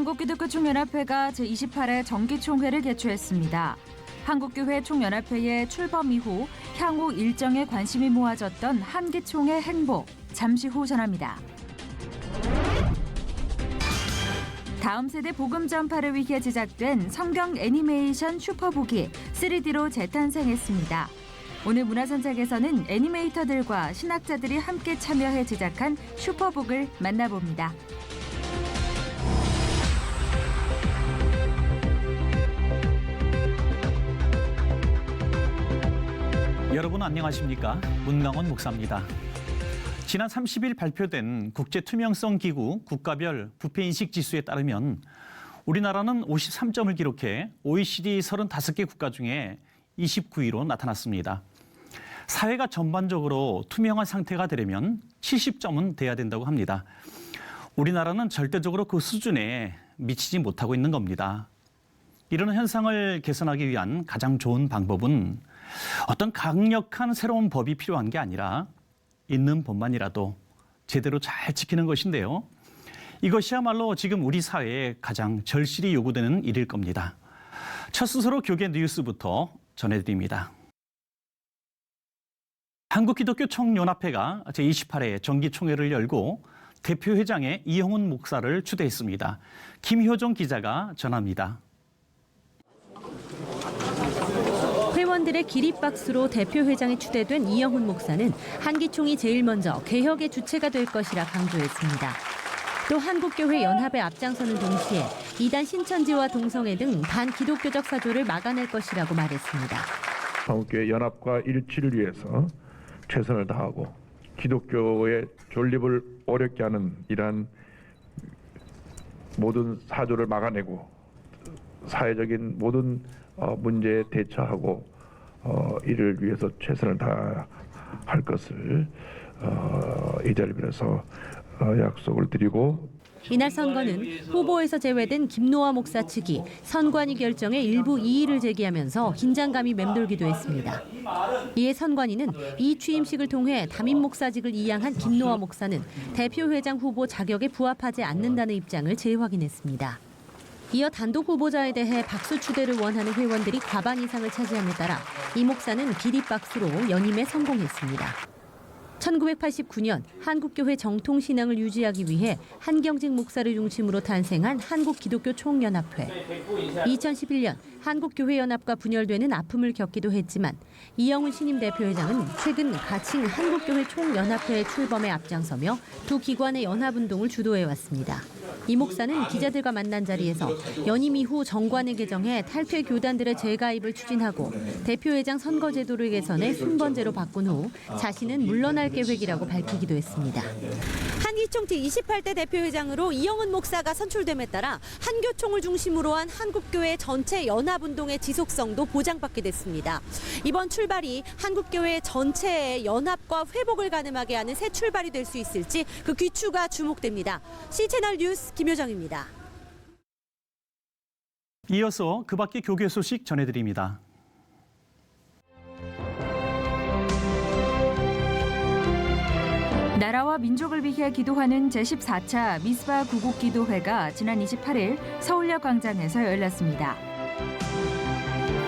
한국기독교총연합회가 제28회 정기총회를 개최했습니다. 한국교회 총연합회의 출범 이후 향후 일정에 관심이 모아졌던 한기총의 행보, 잠시 후 전합니다. 다음 세대 복음 전파를 위해 제작된 성경 애니메이션 슈퍼북이 3D로 재탄생했습니다. 오늘 문화선착에서는 애니메이터들과 신학자들이 함께 참여해 제작한 슈퍼북을 만나봅니다. 여러분 안녕하십니까? 문강원 목사입니다. 지난 30일 발표된 국제투명성기구 국가별 부패인식 지수에 따르면 우리나라는 53점을 기록해 OECD 35개 국가 중에 29위로 나타났습니다. 사회가 전반적으로 투명한 상태가 되려면 70점은 돼야 된다고 합니다. 우리나라는 절대적으로 그 수준에 미치지 못하고 있는 겁니다. 이런 현상을 개선하기 위한 가장 좋은 방법은 어떤 강력한 새로운 법이 필요한 게 아니라 있는 법만이라도 제대로 잘 지키는 것인데요. 이것이야말로 지금 우리 사회에 가장 절실히 요구되는 일일 겁니다. 첫 순서로 교계 뉴스부터 전해드립니다. 한국기독교총연합회가 제28회 정기총회를 열고 대표회장에 이영훈 목사를 추대했습니다. 김효정 기자가 전합니다. 회원들의 기립박수로 대표회장에 추대된 이영훈 목사는 한기총이 제일 먼저 개혁의 주체가 될 것이라 강조했습니다. 또 한국교회 연합에 앞장서는 동시에 이단 신천지와 동성애 등 반기독교적 사조를 막아낼 것이라고 말했습니다. 한국교회 연합과 일치를 위해서 최선을 다하고 기독교의 존립을 어렵게 하는 이러한 모든 사조를 막아내고 사회적인 모든 문제에 대처하고 이를 위해서 최선을 다할 것을 이 자리를 빌어서 약속을 드리고 이날 선거는 후보에서 제외된 김노아 목사 측이 선관위 결정에 일부 이의를 제기하면서 긴장감이 맴돌기도 했습니다. 이에 선관위는 이 취임식을 통해 담임 목사직을 이양한 김노아 목사는 대표회장 후보 자격에 부합하지 않는다는 입장을 재확인했습니다. 이어 단독 후보자에 대해 박수 추대를 원하는 회원들이 과반 이상을 차지함에 따라 이 목사는 기립박수로 연임에 성공했습니다. 1989년 한국교회 정통신앙을 유지하기 위해 한경직 목사를 중심으로 탄생한 한국기독교총연합회. 2011년 한국교회연합과 분열되는 아픔을 겪기도 했지만 이영훈 신임 대표회장은 최근 가칭 한국교회 총연합회의 출범에 앞장서며 두 기관의 연합운동을 주도해왔습니다. 이 목사는 기자들과 만난 자리에서 연임 이후 정관을 개정해 탈퇴 교단들의 재가입을 추진하고 대표회장 선거제도를 개선해 순번제로 바꾼 후 자신은 물러날 계획이라고 밝히기도 했습니다. 한기총 제28대 대표회장으로 이영훈 목사가 선출됨에 따라 한교총을 중심으로 한 한국교회 전체 연합운동의 지속성도 보장받게 됐습니다. 이번 출발이 한국교회 전체의 연합과 회복을 가늠하게 하는 새 출발이 될 수 있을지 그 귀추가 주목됩니다. C채널 뉴스 김효정입니다. 이어서 그 밖의 교계 소식 전해드립니다. 나라와 민족을 위해 기도하는 제14차 미스바 구국기도회가 지난 28일 서울역 광장에서 열렸습니다.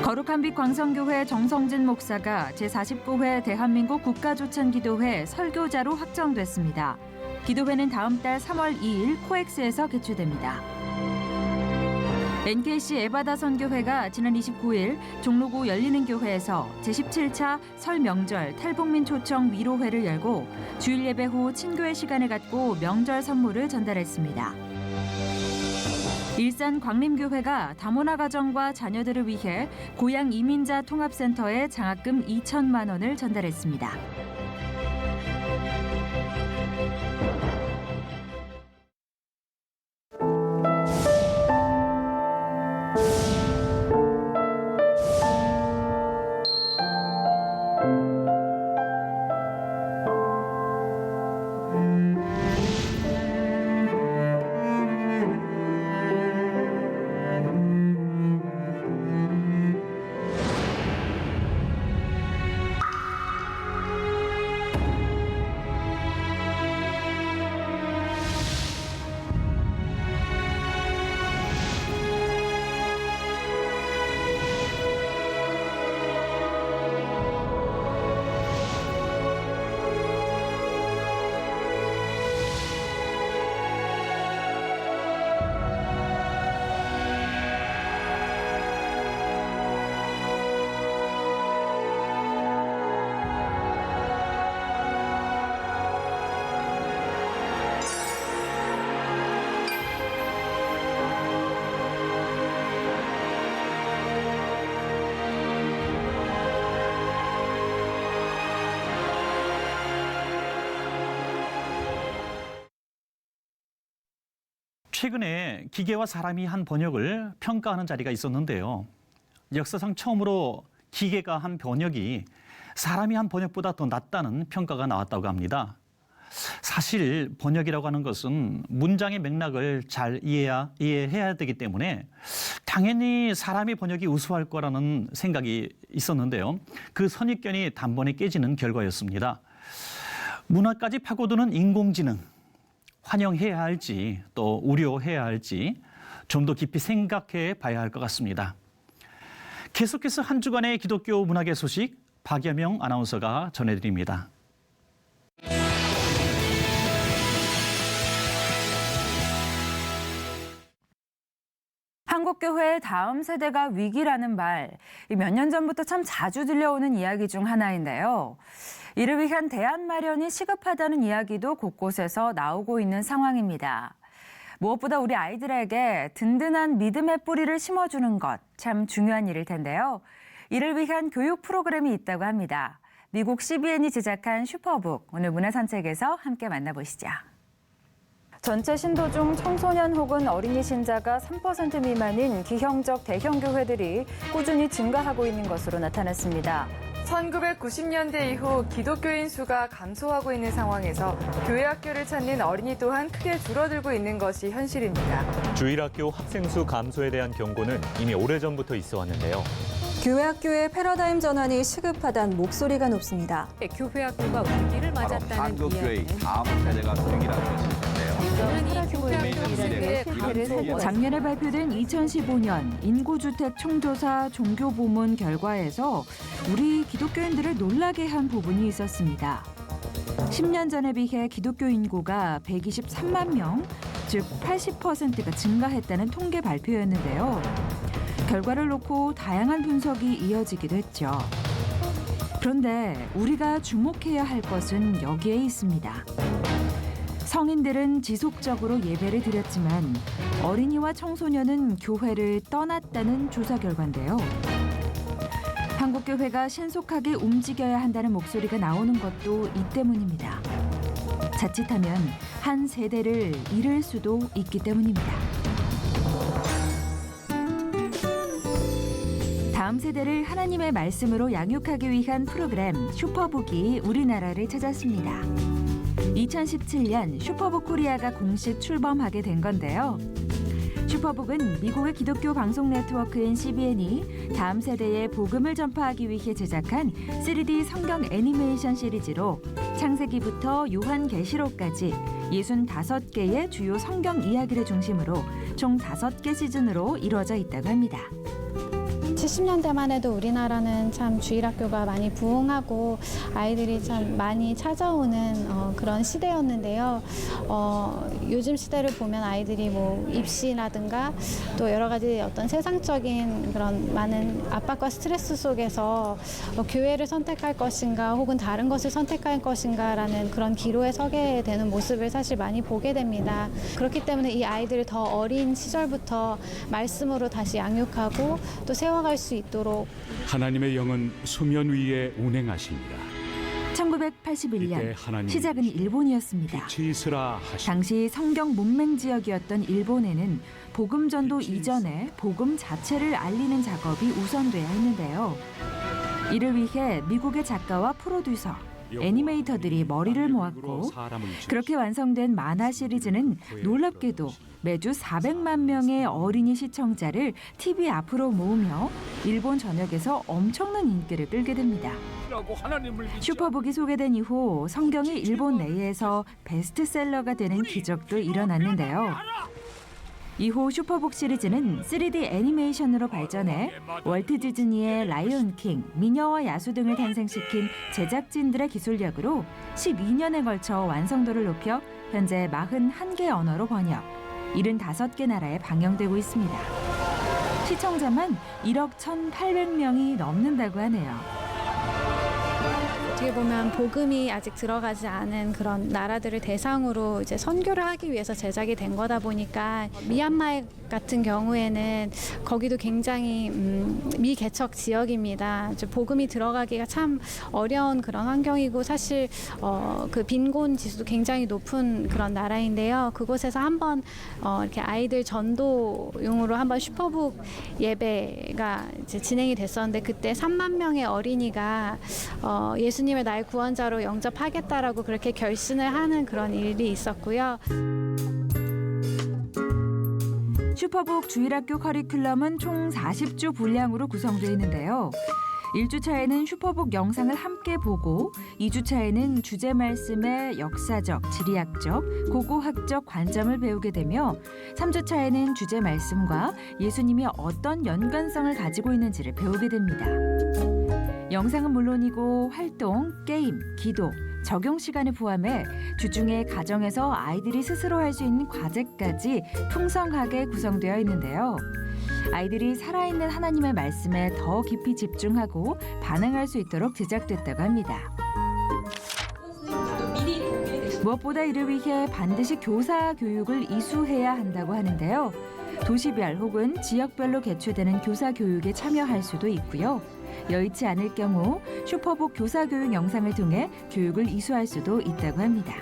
거룩한 빛 광성교회 정성진 목사가 제49회 대한민국 국가조찬기도회 설교자로 확정됐습니다. 기도회는 다음 달 3월 2일 코엑스에서 개최됩니다. NKC 에바다 선교회가 지난 29일 종로구 열리는 교회에서 제17차 설 명절 탈북민 초청 위로회를 열고 주일 예배 후 친교회 시간을 갖고 명절 선물을 전달했습니다. 일산 광림교회가 다문화 가정과 자녀들을 위해 고향 이민자 통합센터에 장학금 2천만 원을 전달했습니다. 최근에 기계와 사람이 한 번역을 평가하는 자리가 있었는데요. 역사상 처음으로 기계가 한 번역이 사람이 한 번역보다 더 낫다는 평가가 나왔다고 합니다. 사실 번역이라고 하는 것은 문장의 맥락을 잘 이해해야 되기 때문에 당연히 사람이 번역이 우수할 거라는 생각이 있었는데요. 그 선입견이 단번에 깨지는 결과였습니다. 문화까지 파고드는 인공지능, 환영해야 할지 또 우려해야 할지 좀 더 깊이 생각해 봐야 할 것 같습니다. 계속해서 한 주간의 기독교 문화계 소식 박여명 아나운서가 전해드립니다. 한국교회의 다음 세대가 위기라는 말, 몇 년 전부터 참 자주 들려오는 이야기 중 하나인데요. 이를 위한 대안 마련이 시급하다는 이야기도 곳곳에서 나오고 있는 상황입니다. 무엇보다 우리 아이들에게 든든한 믿음의 뿌리를 심어주는 것, 참 중요한 일일 텐데요. 이를 위한 교육 프로그램이 있다고 합니다. 미국 CBN이 제작한 슈퍼북, 오늘 문화산책에서 함께 만나보시죠. 전체 신도 중 청소년 혹은 어린이 신자가 3% 미만인 기형적 대형 교회들이 꾸준히 증가하고 있는 것으로 나타났습니다. 1990년대 이후 기독교인 수가 감소하고 있는 상황에서 교회 학교를 찾는 어린이 또한 크게 줄어들고 있는 것이 현실입니다. 주일학교 학생 수 감소에 대한 경고는 이미 오래전부터 있어 왔는데요. 교회 학교의 패러다임 전환이 시급하다는 목소리가 높습니다. 교회 학교가 위기를 맞았다는 한국교회의 이야기는 다음 세대가 되기라는 것인데요. 작년에 발표된 2015년 인구주택 총조사 종교부문 결과에서 우리 기독교인들을 놀라게 한 부분이 있었습니다. 10년 전에 비해 기독교 인구가 123만 명, 즉 80%가 증가했다는 통계 발표였는데요. 결과를 놓고 다양한 분석이 이어지기도 했죠. 그런데 우리가 주목해야 할 것은 여기에 있습니다. 성인들은 지속적으로 예배를 드렸지만 어린이와 청소년은 교회를 떠났다는 조사 결과인데요. 한국교회가 신속하게 움직여야 한다는 목소리가 나오는 것도 이 때문입니다. 자칫하면 한 세대를 잃을 수도 있기 때문입니다. 다음 세대를 하나님의 말씀으로 양육하기 위한 프로그램 슈퍼북이 우리나라를 찾았습니다. 2017년 슈퍼북 코리아가 공식 출범하게 된 건데요. 슈퍼북은 미국의 기독교 방송 네트워크인 CBN이 다음 세대에 복음을 전파하기 위해 제작한 3D 성경 애니메이션 시리즈로 창세기부터 요한계시록까지 65개의 주요 성경 이야기를 중심으로 총 5개 시즌으로 이루어져 있다고 합니다. 70년대만 해도 우리나라는 참 주일학교가 많이 부흥하고 아이들이 참 많이 찾아오는 그런 시대였는데요. 요즘 시대를 보면 아이들이 뭐 입시라든가 또 여러 가지 어떤 세상적인 그런 많은 압박과 스트레스 속에서 교회를 선택할 것인가 혹은 다른 것을 선택할 것인가라는 그런 기로에 서게 되는 모습을 사실 많이 보게 됩니다. 그렇기 때문에 이 아이들을 더 어린 시절부터 말씀으로 다시 양육하고 또 세워갈 수 있도록 하나님의 영은 수면 위에 운행하십니다. 1981년 시작은 일본이었습니다. 당시 성경 문맹 지역이었던 일본에는 복음 전도 이전에 복음 자체를 알리는 작업이 우선돼야 했는데요. 이를 위해 미국의 작가와 프로듀서, 애니메이터들이 머리를 모았고 그렇게 완성된 만화 시리즈는 놀랍게도 매주 400만 명의 어린이 시청자를 TV 앞으로 모으며 일본 전역에서 엄청난 인기를 끌게 됩니다. 슈퍼북이 소개된 이후 성경이 일본 내에서 베스트셀러가 되는 기적도 일어났는데요. 이후 슈퍼북 시리즈는 3D 애니메이션으로 발전해 월트 디즈니의 라이온 킹, 미녀와 야수 등을 탄생시킨 제작진들의 기술력으로 12년에 걸쳐 완성도를 높여 현재 41개 언어로 번역, 75개 나라에 방영되고 있습니다. 시청자만 1억 1,800명이 넘는다고 하네요. 어떻게 보면 복음이 아직 들어가지 않은 그런 나라들을 대상으로 이제 선교를 하기 위해서 제작이 된 거다 보니까 미얀마 같은 경우에는 거기도 굉장히 미개척 지역입니다. 복음이 들어가기가 참 어려운 그런 환경이고 사실 그 빈곤 지수도 굉장히 높은 그런 나라인데요. 그곳에서 한번 이렇게 아이들 전도용으로 한번 슈퍼북 예배가 이제 진행이 됐었는데 그때 3만 명의 어린이가 예수님을 나의 구원자로 영접하겠다라고 그렇게 결심을 하는 그런 일이 있었고요. 슈퍼북 주일학교 커리큘럼은 총 40주 분량으로 구성되어 있는데요. 1주차에는 슈퍼북 영상을 함께 보고 2주차에는 주제 말씀의 역사적, 지리학적, 고고학적 관점을 배우게 되며 3주차에는 주제 말씀과 예수님이 어떤 연관성을 가지고 있는지를 배우게 됩니다. 영상은 물론이고 활동, 게임, 기도, 적용 시간을 포함해 주중에 가정에서 아이들이 스스로 할 수 있는 과제까지 풍성하게 구성되어 있는데요. 아이들이 살아있는 하나님의 말씀에 더 깊이 집중하고 반응할 수 있도록 제작됐다고 합니다. 무엇보다 이를 위해 반드시 교사 교육을 이수해야 한다고 하는데요. 도시별 혹은 지역별로 개최되는 교사 교육에 참여할 수도 있고요. 여의치 않을 경우 슈퍼북 교사 교육 영상을 통해 교육을 이수할 수도 있다고 합니다.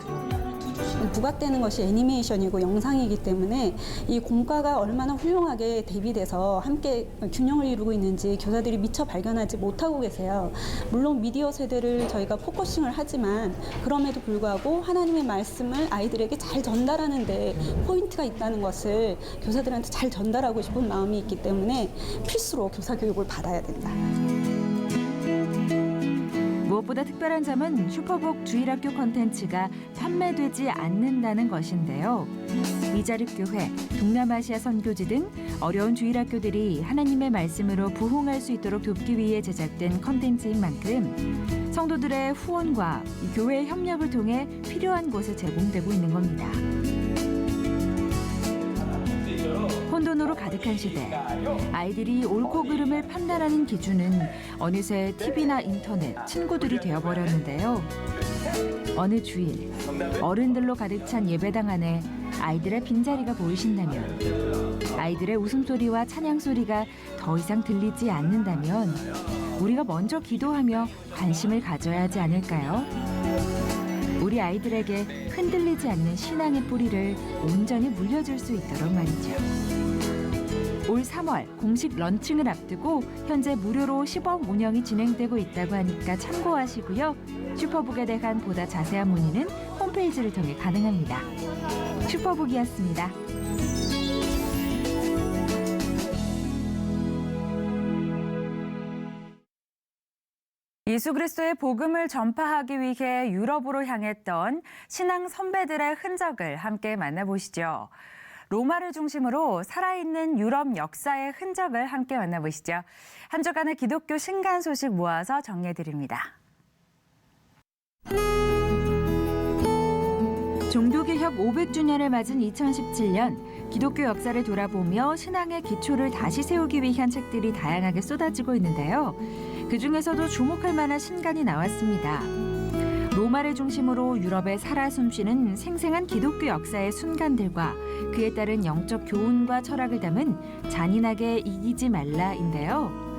부각되는 것이 애니메이션이고 영상이기 때문에 이 공과가 얼마나 훌륭하게 대비돼서 함께 균형을 이루고 있는지 교사들이 미처 발견하지 못하고 계세요. 물론 미디어 세대를 저희가 포커싱을 하지만 그럼에도 불구하고 하나님의 말씀을 아이들에게 잘 전달하는 데 포인트가 있다는 것을 교사들한테 잘 전달하고 싶은 마음이 있기 때문에 필수로 교사 교육을 받아야 된다. 무엇보다 특별한 점은 슈퍼북 주일학교 콘텐츠가 판매되지 않는다는 것인데요. 이자륵교회, 동남아시아 선교지 등 어려운 주일학교들이 하나님의 말씀으로 부흥할 수 있도록 돕기 위해 제작된 콘텐츠인 만큼 성도들의 후원과 교회의 협력을 통해 필요한 곳에 제공되고 있는 겁니다. 혼돈으로 가득한 시대, 아이들이 옳고 그름을 판단하는 기준은 어느새 TV나 인터넷, 친구들이 되어버렸는데요. 어느 주일, 어른들로 가득 찬 예배당 안에 아이들의 빈자리가 보이신다면, 아이들의 웃음소리와 찬양소리가 더 이상 들리지 않는다면 우리가 먼저 기도하며 관심을 가져야 하지 않을까요? 우리 아이들에게 흔들리지 않는 신앙의 뿌리를 온전히 물려줄 수 있도록 말이죠. 올 3월 공식 런칭을 앞두고 현재 무료로 시범 운영이 진행되고 있다고 하니까 참고하시고요. 슈퍼북에 대한 보다 자세한 문의는 홈페이지를 통해 가능합니다. 슈퍼북이었습니다. 예수 그리스도의 복음을 전파하기 위해 유럽으로 향했던 신앙 선배들의 흔적을 함께 만나보시죠. 로마를 중심으로 살아있는 유럽 역사의 흔적을 함께 만나보시죠. 한 주간의 기독교 신간 소식 모아서 정리해드립니다. 종교개혁 500주년을 맞은 2017년, 기독교 역사를 돌아보며 신앙의 기초를 다시 세우기 위한 책들이 다양하게 쏟아지고 있는데요. 그중에서도 주목할 만한 신간이 나왔습니다. 로마를 중심으로 유럽에 살아 숨쉬는 생생한 기독교 역사의 순간들과 그에 따른 영적 교훈과 철학을 담은 잔인하게 이기지 말라인데요.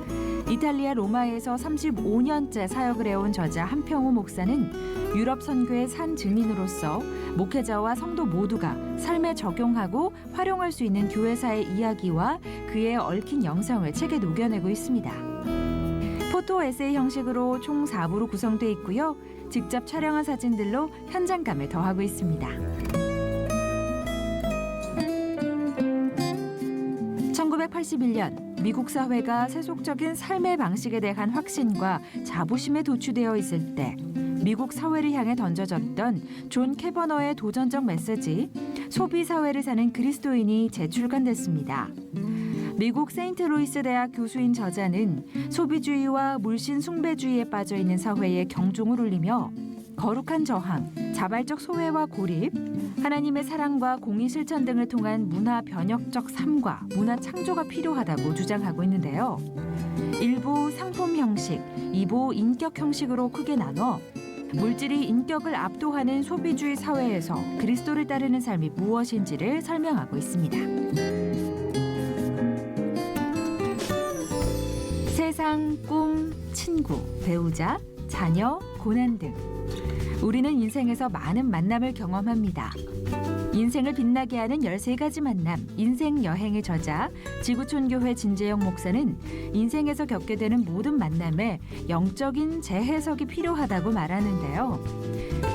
이탈리아 로마에서 35년째 사역을 해온 저자 한평호 목사는 유럽 선교의 산 증인으로서 목회자와 성도 모두가 삶에 적용하고 활용할 수 있는 교회사의 이야기와 그에 얽힌 영성을 책에 녹여내고 있습니다. 포토 에세이 형식으로 총 4부로 구성돼 있고요. 직접 촬영한 사진들로 현장감을 더하고 있습니다. 1981년 미국 사회가 세속적인 삶의 방식에 대한 확신과 자부심에 도취되어 있을 때 미국 사회를 향해 던져졌던 존 캐버너의 도전적 메시지 소비 사회를 사는 그리스도인이 재출간됐습니다. 미국 세인트루이스 대학 교수인 저자는 소비주의와 물신 숭배주의에 빠져 있는 사회에 경종을 울리며 거룩한 저항, 자발적 소외와 고립, 하나님의 사랑과 공의 실천 등을 통한 문화 변혁적 삶과 문화 창조가 필요하다고 주장하고 있는데요. 일부 상품 형식, 2부 인격 형식으로 크게 나눠 물질이 인격을 압도하는 소비주의 사회에서 그리스도를 따르는 삶이 무엇인지를 설명하고 있습니다. 세상, 꿈, 친구, 배우자, 자녀, 고난 등 우리는 인생에서 많은 만남을 경험합니다. 인생을 빛나게 하는 13가지 만남, 인생 여행의 저자 지구촌교회 진재영 목사는 인생에서 겪게 되는 모든 만남에 영적인 재해석이 필요하다고 말하는데요.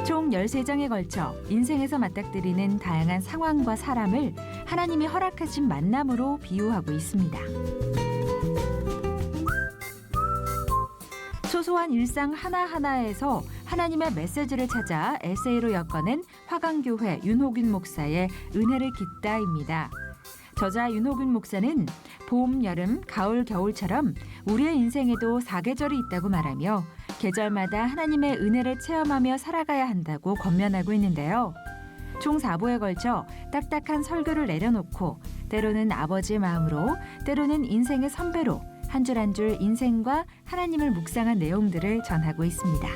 총 13장에 걸쳐 인생에서 맞닥뜨리는 다양한 상황과 사람을 하나님이 허락하신 만남으로 비유하고 있습니다. 소소한 일상 하나하나에서 하나님의 메시지를 찾아 에세이로 엮어낸 화강교회 윤호균 목사의 은혜를 깃다입니다. 저자 윤호균 목사는 봄, 여름, 가을, 겨울처럼 우리의 인생에도 4계절이 있다고 말하며 계절마다 하나님의 은혜를 체험하며 살아가야 한다고 권면하고 있는데요. 총 4부에 걸쳐 딱딱한 설교를 내려놓고 때로는 아버지의 마음으로 때로는 인생의 선배로 한 줄 한 줄 인생과 하나님을 묵상한 내용들을 전하고 있습니다.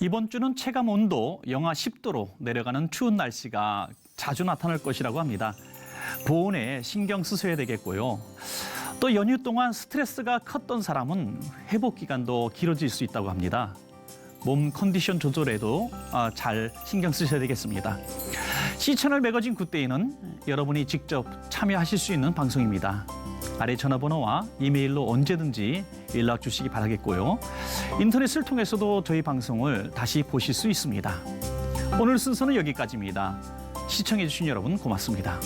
이번 주는 체감 온도 영하 10도로 내려가는 추운 날씨가 자주 나타날 것이라고 합니다. 보온에 신경 쓰셔야 되겠고요. 또 연휴 동안 스트레스가 컸던 사람은 회복 기간도 길어질 수 있다고 합니다. 몸 컨디션 조절에도 잘 신경 쓰셔야 되겠습니다. 시채널 매거진 굿데이는 여러분이 직접 참여하실 수 있는 방송입니다. 아래 전화번호와 이메일로 언제든지 연락 주시기 바라겠고요. 인터넷을 통해서도 저희 방송을 다시 보실 수 있습니다. 오늘 순서는 여기까지입니다. 시청해 주신 여러분 고맙습니다.